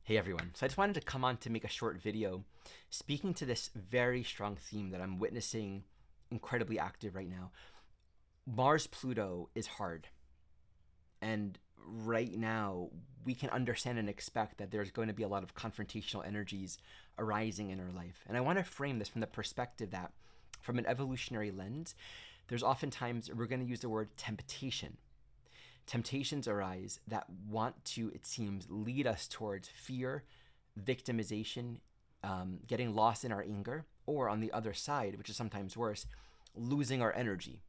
Hey everyone. So I just wanted to come on to make a short video speaking to this very strong theme that I'm witnessing incredibly active right now. Mars Pluto is hard. And right now, we can understand and expect that there's going to be a lot of confrontational energies arising in our life. And I want to frame this from the perspective that, from an evolutionary lens, there's oftentimes, we're going to use the word temptation. Temptations arise that want to, it seems, lead us towards fear, victimization, getting lost in our anger, or on the other side, which is sometimes worse, losing our energy,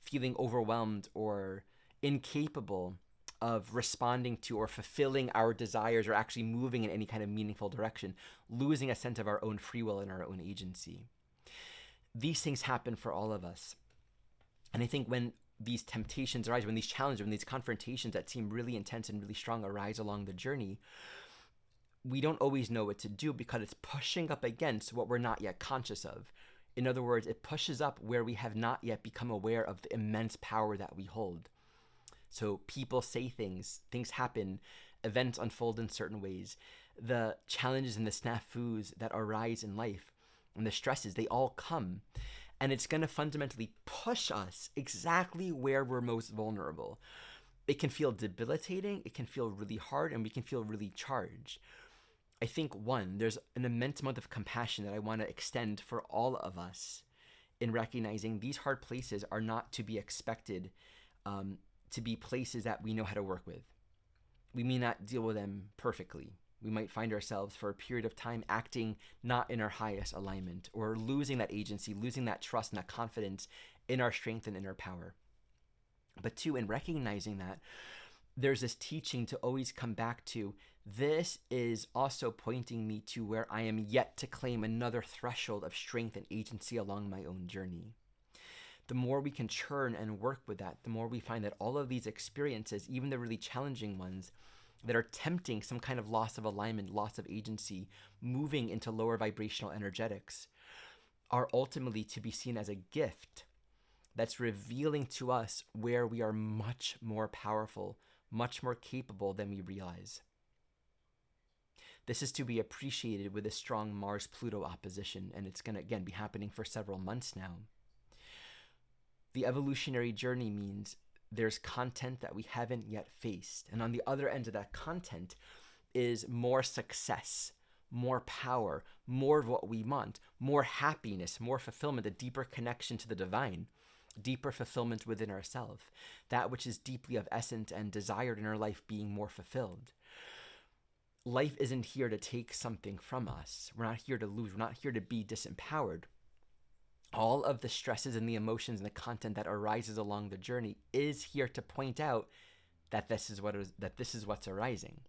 feeling overwhelmed or incapable of responding to or fulfilling our desires or actually moving in any kind of meaningful direction, losing a sense of our own free will and our own agency. These things happen for all of us. And I think when these temptations arise, when these challenges, when these confrontations that seem really intense and really strong arise along the journey, we don't always know what to do because it's pushing up against what we're not yet conscious of. In other words, it pushes up where we have not yet become aware of the immense power that we hold. So people say things happen, events unfold in certain ways. The challenges and the snafus that arise in life and the stresses, they all come. And it's going to fundamentally push us exactly where we're most vulnerable. It can feel debilitating, it can feel really hard, and we can feel really charged. I think, one, there's an immense amount of compassion that I want to extend for all of us in recognizing these hard places are not to be expected to be places that we know how to work with. We may not deal with them perfectly. We might find ourselves for a period of time acting not in our highest alignment, or losing that agency, losing that trust and that confidence in our strength and in our power. But two, in recognizing that, there's this teaching to always come back to, this is also pointing me to where I am yet to claim another threshold of strength and agency along my own journey. The more we can churn and work with that, the more we find that all of these experiences, even the really challenging ones, that are tempting some kind of loss of alignment, loss of agency, moving into lower vibrational energetics, are ultimately to be seen as a gift that's revealing to us where we are much more powerful, much more capable than we realize. This is to be appreciated with a strong Mars-Pluto opposition, and it's going to, again, be happening for several months now. The evolutionary journey means there's content that we haven't yet faced. And on the other end of that content is more success, more power, more of what we want, more happiness, more fulfillment, a deeper connection to the divine, deeper fulfillment within ourselves, that which is deeply of essence and desired in our life being more fulfilled. Life isn't here to take something from us. We're not here to lose. We're not here to be disempowered. All of the stresses and the emotions and the content that arises along the journey is here to point out that this is what's arising.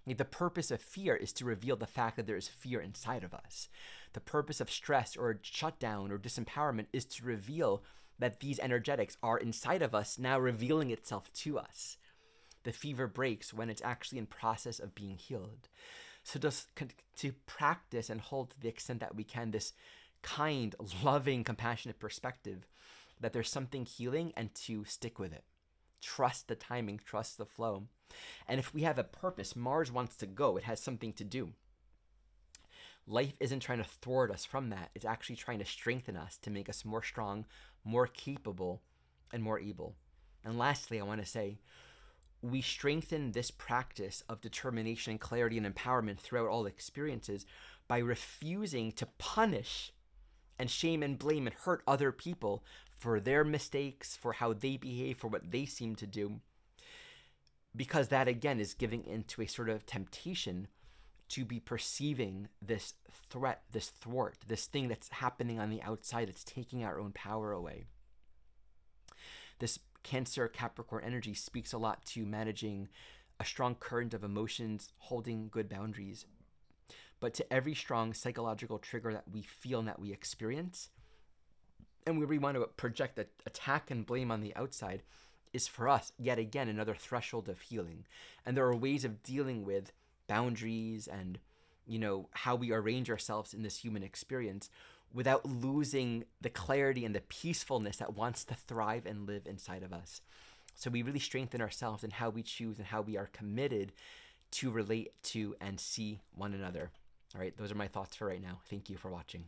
The purpose of fear is to reveal the fact that there is fear inside of us. The purpose of stress or shutdown or disempowerment is to reveal that these energetics are inside of us, now revealing itself to us. The fever breaks when it's actually in process of being healed. So just to practice and hold to the extent that we can this kind, loving, compassionate perspective that there's something healing, and to stick with it. Trust the timing, trust the flow. And if we have a purpose, Mars wants to go, it has something to do. Life isn't trying to thwart us from that. It's actually trying to strengthen us to make us more strong, more capable, and more able. And lastly, I want to say, we strengthen this practice of determination and clarity and empowerment throughout all experiences by refusing to punish and shame and blame and hurt other people for their mistakes, for how they behave, for what they seem to do. Because that, again, is giving into a sort of temptation to be perceiving this threat, this thwart, this thing that's happening on the outside that's taking our own power away. This Cancer Capricorn energy speaks a lot to managing a strong current of emotions, holding good boundaries. But to every strong psychological trigger that we feel and that we experience, and we want to project the attack and blame on the outside, is for us, yet again, another threshold of healing. And there are ways of dealing with boundaries and, how we arrange ourselves in this human experience without losing the clarity and the peacefulness that wants to thrive and live inside of us. So we really strengthen ourselves in how we choose and how we are committed to relate to and see one another. All right, those are my thoughts for right now. Thank you for watching.